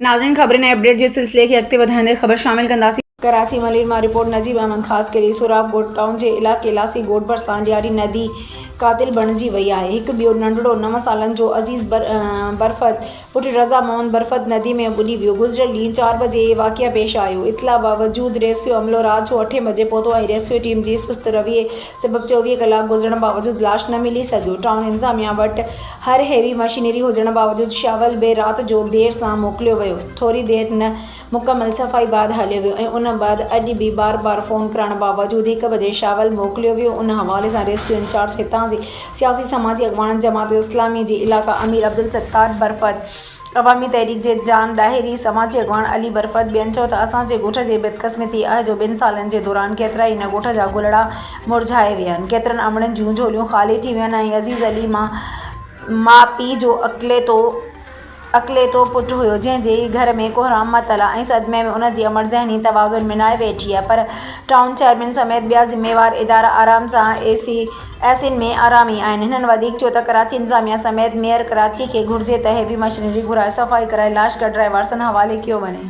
नाज़रीन ख़बरें अपडेट जे सिलसिले खे अॻिते वधाईंदे ख़बर शामिल कंदासीं। कराची मलीर मां रिपोर्ट नजीब अहमद ख़ासि करे सुराब गोट टाउन जे इलाइक़े लासी गोट भरिसां ॾियारी नदी क़ातिल बणिजी वई आहे। हिकु ॿियो नंढड़ो 9 सालनि जो अज़ीज़ बरफ़त पुटु रज़ा मोहम्मद बरफ़त नदी में ॿुॾी वियो। गुज़िरियल ॾींहुं 4 बजे वाक़िया पेश आयो। इतला बावजूद रेस्क्यू अमलो रात जो 8 बजे पहुतो ऐं रेस्क्यू टीम जी सुस्त रवैये सबबि 24 कलाक गुज़रण बावजूद लाश न मिली सघियो। टाउन इंतज़ामिया वटि हर हेवी मशीनरी हुजण बावजूद शावल बि राति जो देर सां मोकिलियो वियो। थोरी देरि न मुकमल सफ़ाई बाद हलियो वियो ऐं उन बाद अॼु बि बार बार फ़ोन करण बावजूद 1 बजे शावल मोकिलियो वियो। उन हवाले सां रेस्क्यू इंचार्ज हितां जी सियासी समाजी अॻवान जमात इस्लामी जी इलाक़ा अमीर अब्दुल सत्तार बरफ़त, अवामी तहरीक जे जान ॾाहिरी समाजी अॻवान अली बरफ़त ॿियनि चयो त असांजे ॻोठ जी बदक़िस्मती आहे जो 2 सालनि जे दौरान केतिरा ई न ॻोठ जा गुलड़ा मुरझाए विया आहिनि। केतिरनि अमड़नि जूं झोलियूं ख़ाली थी वियूं आहिनि ऐं अज़ीज़ अली माउ पीउ जो अकलेतो पुटु हुयो जंहिंजे घर में कोहराम मतल आहे ऐं सदमे में उनजी अमड़ ज़हनी तवाज़ुन मिनाए वेठी आहे। पर टाउन चेयरमैन समेत ॿिया ज़िम्मेवार इदारा आराम सां एसिन में आरामी आहिनि। हिननि वधीक चयो त कराची इंतज़ामिया समेत मेयर कराची खे घुर्जे त हेवी मशीनरी घुराए सफ़ाई कराए लाश गॾराए वारसनि हवाले कयो वञे।